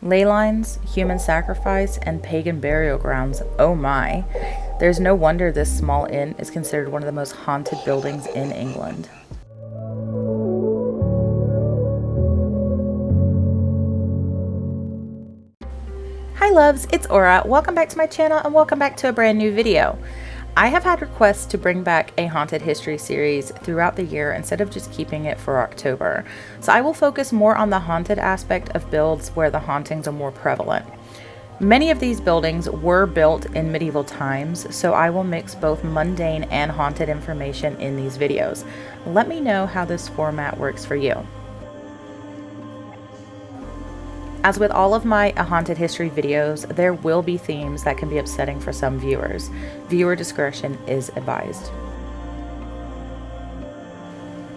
Ley lines, human sacrifice, and pagan burial grounds, oh my. There's no wonder this small inn is considered one of the most haunted buildings in England. Hi loves, it's Aura. Welcome back to my channel and welcome back to a brand new video. I have had requests to bring back a haunted history series throughout the year instead of just keeping it for October. So I will focus more on the haunted aspect of builds where the hauntings are more prevalent. Many of these buildings were built in medieval times, so I will mix both mundane and haunted information in these videos. Let me know how this format works for you. As with all of my haunted history videos, there will be themes that can be upsetting for some viewers. Viewer discretion is advised.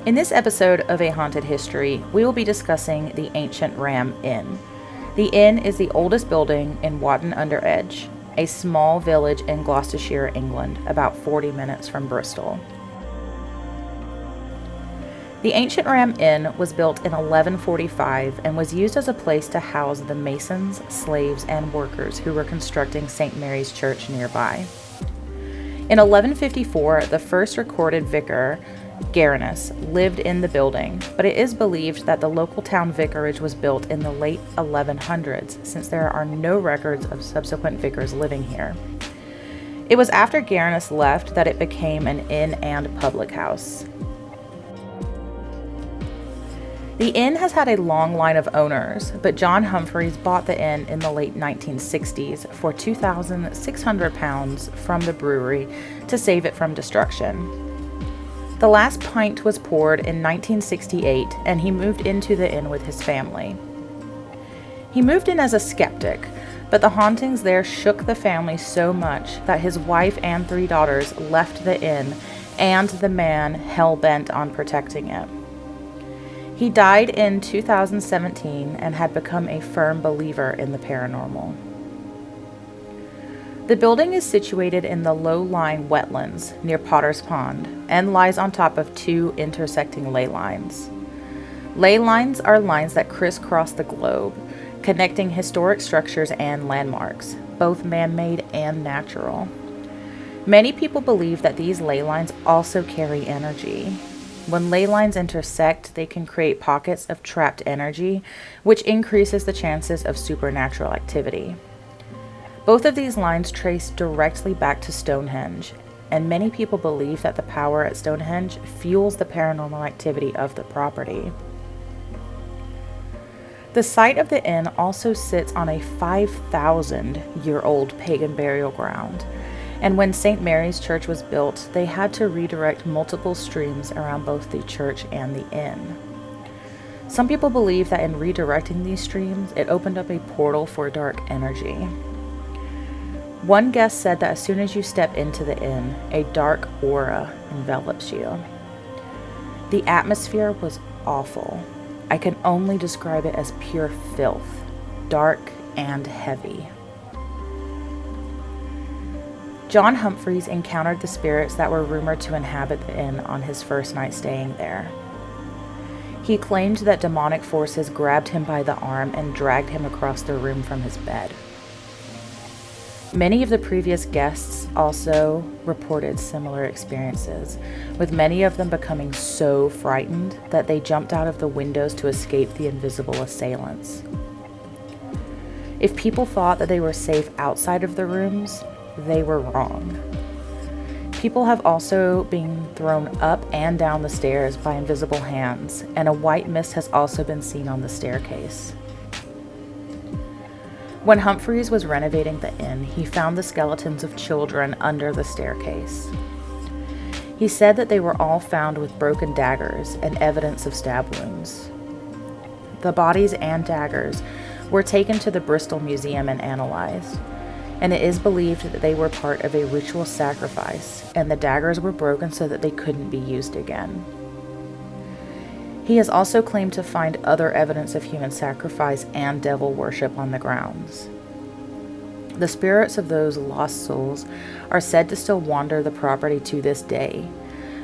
In this episode of A Haunted History, we will be discussing the ancient Ram Inn. The inn is the oldest building in Watton-under-Edge, a small village in Gloucestershire, England, about 40 minutes from Bristol. The ancient Ram Inn was built in 1145 and was used as a place to house the masons, slaves, and workers who were constructing St. Mary's Church nearby. In 1154, the first recorded vicar, Garanus, lived in the building, but it is believed that the local town vicarage was built in the late 1100s, since there are no records of subsequent vicars living here. It was after Garanus left that it became an inn and public house. The inn has had a long line of owners, but John Humphreys bought the inn in the late 1960s for £2,600 from the brewery to save it from destruction. The last pint was poured in 1968, and he moved into the inn with his family. He moved in as a skeptic, but the hauntings there shook the family so much that his wife and 3 daughters left the inn, and the man hell-bent on protecting it. He died in 2017 and had become a firm believer in the paranormal. The building is situated in the low-lying wetlands near Potter's Pond and lies on top of 2 intersecting ley lines. Ley lines are lines that crisscross the globe, connecting historic structures and landmarks, both man-made and natural. Many people believe that these ley lines also carry energy. When ley lines intersect, they can create pockets of trapped energy, which increases the chances of supernatural activity. Both of these lines trace directly back to Stonehenge, and many people believe that the power at Stonehenge fuels the paranormal activity of the property. The site of the inn also sits on a 5,000-year-old pagan burial ground. And when St. Mary's Church was built, they had to redirect multiple streams around both the church and the inn. Some people believe that in redirecting these streams, it opened up a portal for dark energy. One guest said that as soon as you step into the inn, a dark aura envelops you. The atmosphere was awful. I can only describe it as pure filth, dark and heavy. John Humphreys encountered the spirits that were rumored to inhabit the inn on his first night staying there. He claimed that demonic forces grabbed him by the arm and dragged him across the room from his bed. Many of the previous guests also reported similar experiences, with many of them becoming so frightened that they jumped out of the windows to escape the invisible assailants. If people thought that they were safe outside of the rooms, they were wrong. People have also been thrown up and down the stairs by invisible hands, and a white mist has also been seen on the staircase. When Humphreys was renovating the inn, he found the skeletons of children under the staircase. He said that they were all found with broken daggers and evidence of stab wounds. The bodies and daggers were taken to the Bristol Museum and analyzed, and it is believed that they were part of a ritual sacrifice, and the daggers were broken so that they couldn't be used again. He has also claimed to find other evidence of human sacrifice and devil worship on the grounds. The spirits of those lost souls are said to still wander the property to this day,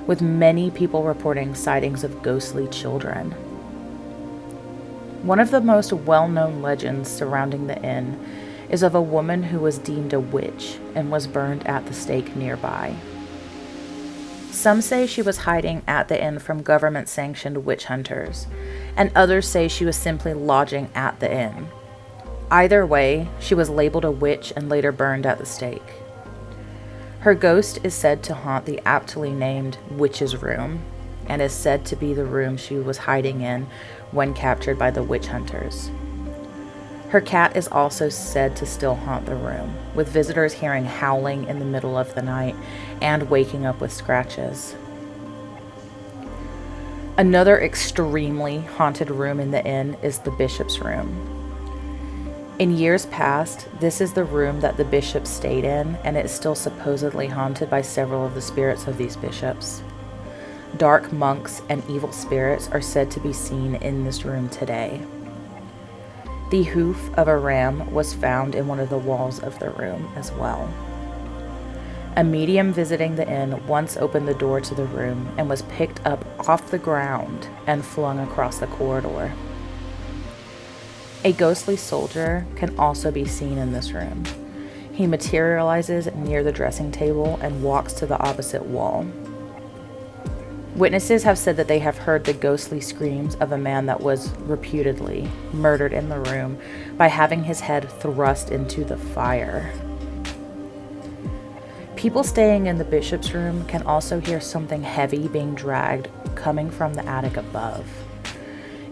with many people reporting sightings of ghostly children. One of the most well-known legends surrounding the inn is of a woman who was deemed a witch and was burned at the stake nearby. Some say she was hiding at the inn from government-sanctioned witch hunters, and others say she was simply lodging at the inn. Either way, she was labeled a witch and later burned at the stake. Her ghost is said to haunt the aptly named Witch's Room, and is said to be the room she was hiding in when captured by the witch hunters. Her cat is also said to still haunt the room, with visitors hearing howling in the middle of the night and waking up with scratches. Another extremely haunted room in the inn is the bishop's room. In years past, this is the room that the bishop stayed in, and it is still supposedly haunted by several of the spirits of these bishops. Dark monks and evil spirits are said to be seen in this room today. The hoof of a ram was found in one of the walls of the room as well. A medium visiting the inn once opened the door to the room and was picked up off the ground and flung across the corridor. A ghostly soldier can also be seen in this room. He materializes near the dressing table and walks to the opposite wall. Witnesses have said that they have heard the ghostly screams of a man that was reputedly murdered in the room by having his head thrust into the fire. People staying in the bishop's room can also hear something heavy being dragged coming from the attic above.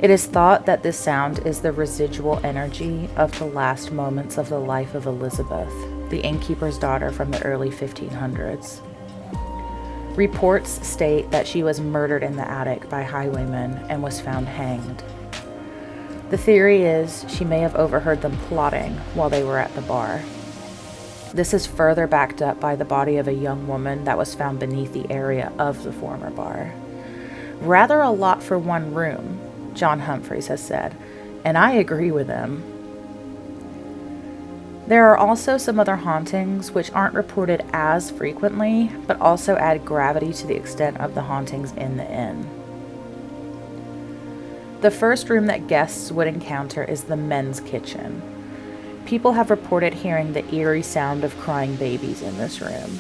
It is thought that this sound is the residual energy of the last moments of the life of Elizabeth, the innkeeper's daughter from the early 1500s. Reports state that she was murdered in the attic by highwaymen and was found hanged. The theory is she may have overheard them plotting while they were at the bar. This is further backed up by the body of a young woman that was found beneath the area of the former bar. Rather a lot for one room, John Humphreys has said, and I agree with him. There are also some other hauntings which aren't reported as frequently, but also add gravity to the extent of the hauntings in the inn. The first room that guests would encounter is the men's kitchen. People have reported hearing the eerie sound of crying babies in this room.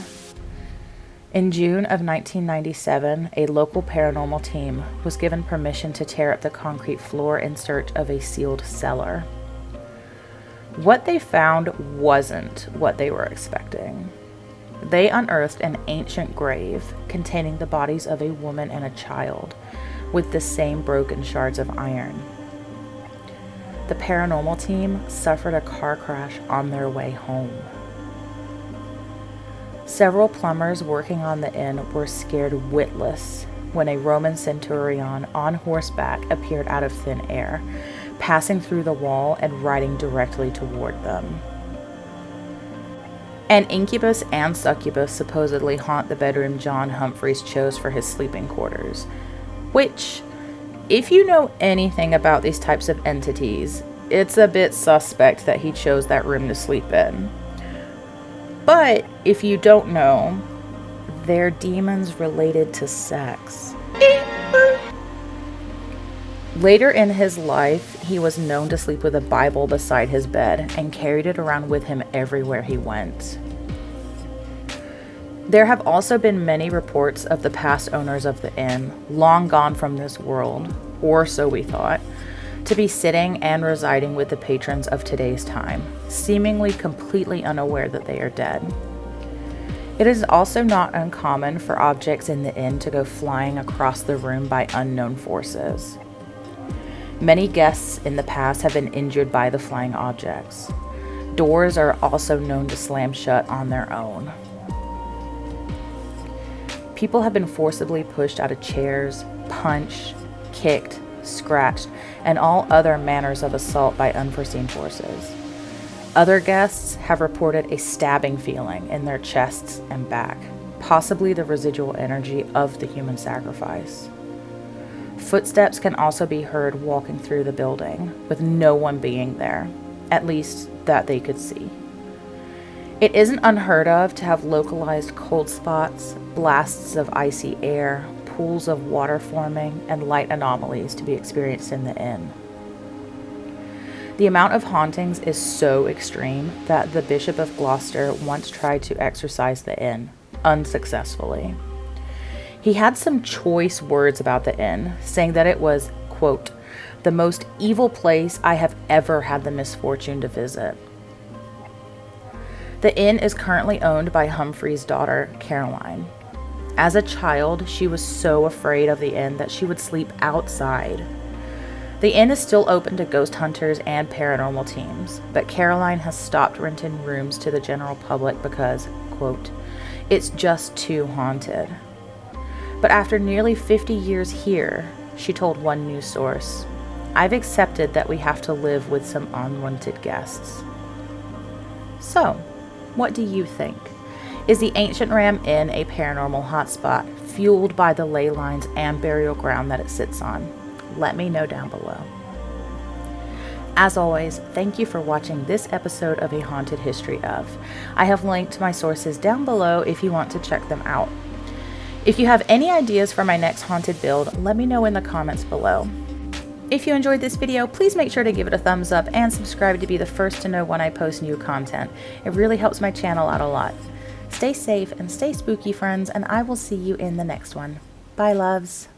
In June of 1997, a local paranormal team was given permission to tear up the concrete floor in search of a sealed cellar. What they found wasn't what they were expecting. They unearthed an ancient grave containing the bodies of a woman and a child, with the same broken shards of iron. The paranormal team suffered a car crash on their way home. Several plumbers working on the inn were scared witless when a Roman centurion on horseback appeared out of thin air, passing through the wall and riding directly toward them. An incubus and succubus supposedly haunt the bedroom John Humphreys chose for his sleeping quarters, which, if you know anything about these types of entities, it's a bit suspect that he chose that room to sleep in. But if you don't know, they're demons related to sex. Later in his life, he was known to sleep with a Bible beside his bed and carried it around with him everywhere he went. There have also been many reports of the past owners of the inn, long gone from this world, or so we thought, to be sitting and residing with the patrons of today's time, seemingly completely unaware that they are dead. It is also not uncommon for objects in the inn to go flying across the room by unknown forces. Many guests in the past have been injured by the flying objects. Doors are also known to slam shut on their own. People have been forcibly pushed out of chairs, punched, kicked, scratched, and all other manners of assault by unforeseen forces. Other guests have reported a stabbing feeling in their chests and back, possibly the residual energy of the human sacrifice. Footsteps can also be heard walking through the building, with no one being there, at least that they could see. It isn't unheard of to have localized cold spots, blasts of icy air, pools of water forming, and light anomalies to be experienced in the inn. The amount of hauntings is so extreme that the Bishop of Gloucester once tried to exorcise the inn, unsuccessfully. He had some choice words about the inn, saying that it was, quote, the most evil place I have ever had the misfortune to visit. The inn is currently owned by Humphrey's daughter, Caroline. As a child, she was so afraid of the inn that she would sleep outside. The inn is still open to ghost hunters and paranormal teams, but Caroline has stopped renting rooms to the general public because, quote, it's just too haunted. But after nearly 50 years here, she told one news source, I've accepted that we have to live with some unwanted guests. So, what do you think? Is the Ancient Ram Inn a paranormal hotspot, fueled by the ley lines and burial ground that it sits on? Let me know down below. As always, thank you for watching this episode of A Haunted History Of. I have linked my sources down below if you want to check them out. If you have any ideas for my next haunted build, let me know in the comments below. If you enjoyed this video, please make sure to give it a thumbs up and subscribe to be the first to know when I post new content. It really helps my channel out a lot. Stay safe and stay spooky, friends, and I will see you in the next one. Bye, loves.